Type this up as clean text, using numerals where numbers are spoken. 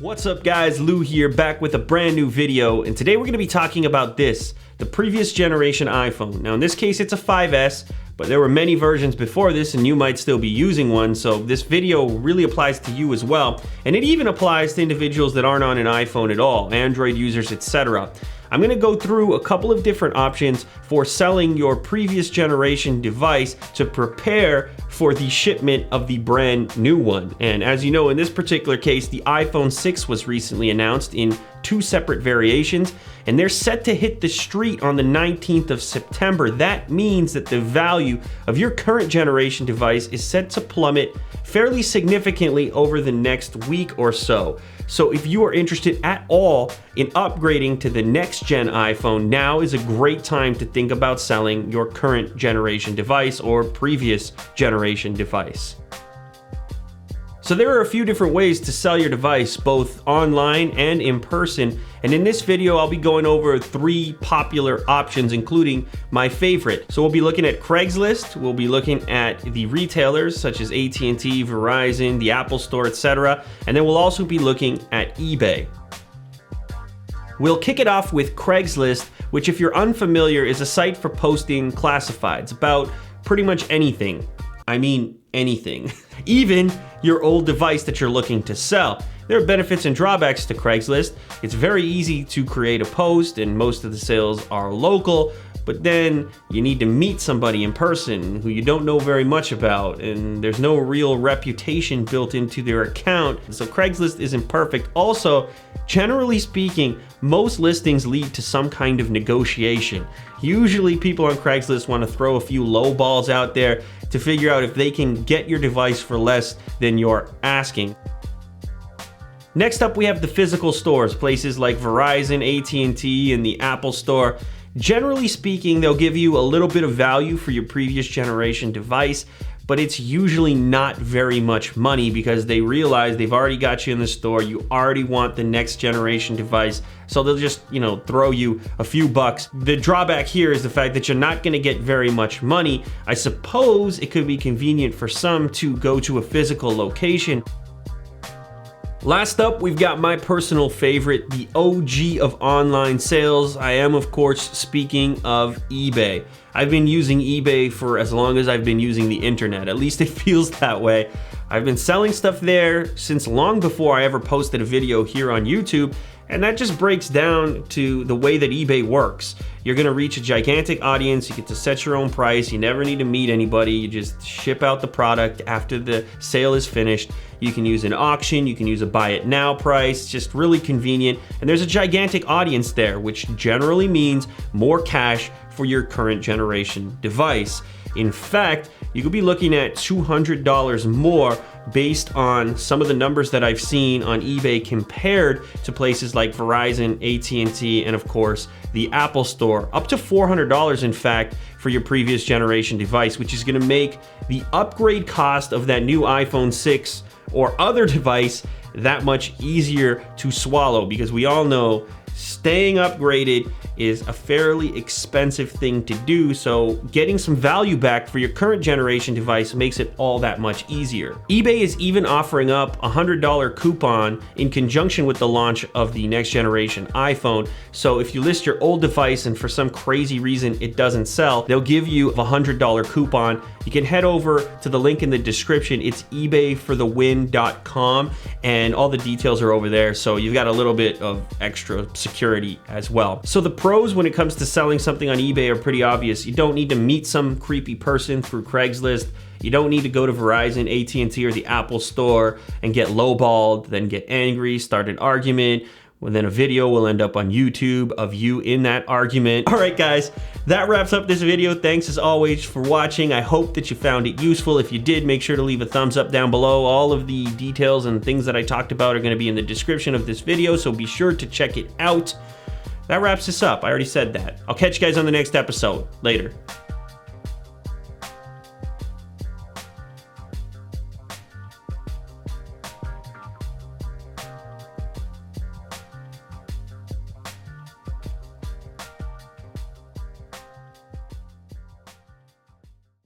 What's up guys, Lou here, back with a brand new video, and today we're going to be talking about this, the previous generation iPhone. Now in this case it's a 5S, but there were many versions before this and you might still be using one, so this video really applies to you as well, and it even applies to individuals that aren't on an iPhone at all, Android users, etc. I'm going to go through a couple of different options for selling your previous generation device to prepare for the shipment of the brand new one. And as you know, in this particular case, the iPhone 6 was recently announced in 2 separate variations, and they're set to hit the street on the 19th of September. That means that the value of your current generation device is set to plummet fairly significantly over the next week or so. So if you are interested at all in upgrading to the next gen iPhone, now is a great time to think about selling your current generation device or previous generation device. So there are a few different ways to sell your device, both online and in person. And in this video, I'll be going over 3 popular options, including my favorite. So we'll be looking at Craigslist, we'll be looking at the retailers such as AT&T, Verizon, the Apple Store, etc. And then we'll also be looking at eBay. We'll kick it off with Craigslist, which if you're unfamiliar is a site for posting classifieds about pretty much anything. I mean anything. Even your old device that you're looking to sell. There are benefits and drawbacks to Craigslist. It's very easy to create a post and most of the sales are local, but then you need to meet somebody in person who you don't know very much about, and there's no real reputation built into their account. So Craigslist isn't perfect. Also, generally speaking, most listings lead to some kind of negotiation. Usually people on Craigslist want to throw a few low balls out there to figure out if they can get your device for less than you're asking. Next up, we have the physical stores, places like Verizon, AT&T, and the Apple Store. Generally speaking, they'll give you a little bit of value for your previous generation device, but it's usually not very much money because they realize they've already got you in the store, you already want the next generation device, so they'll just, throw you a few bucks. The drawback here is the fact that you're not gonna get very much money. I suppose it could be convenient for some to go to a physical location. Last up, we've got my personal favorite, the OG of online sales. I am, of course, speaking of eBay. I've been using eBay for as long as I've been using the internet. At least it feels that way. I've been selling stuff there since long before I ever posted a video here on YouTube, and that just breaks down to the way that eBay works. You're gonna reach a gigantic audience, you get to set your own price, you never need to meet anybody, you just ship out the product after the sale is finished. You can use an auction, you can use a buy it now price, just really convenient. And there's a gigantic audience there, which generally means more cash for your current generation device. In fact, you could be looking at $200 more based on some of the numbers that I've seen on eBay compared to places like Verizon, AT&T, and of course the Apple Store. Up to $400 in fact for your previous generation device, which is gonna make the upgrade cost of that new iPhone 6 or other device that much easier to swallow, because we all know staying upgraded is a fairly expensive thing to do, so getting some value back for your current generation device makes it all that much easier. eBay is even offering up a $100 coupon in conjunction with the launch of the next generation iPhone, so if you list your old device and for some crazy reason it doesn't sell, they'll give you a $100 coupon. You can head over to the link in the description. It's ebayforthewin.com, and all the details are over there, so you've got a little bit of extra security as well. So the pros when it comes to selling something on eBay are pretty obvious. You don't need to meet some creepy person through Craigslist. You don't need to go to Verizon, AT&T, or the Apple Store and get lowballed, then get angry, start an argument. Well, then a video will end up on YouTube of you in that argument. All right, guys, that wraps up this video. Thanks as always for watching. I hope that you found it useful. If you did, make sure to leave a thumbs up down below. All of the details and things that I talked about are gonna be in the description of this video, so be sure to check it out. That wraps this up. I already said that. I'll catch you guys on the next episode. Later.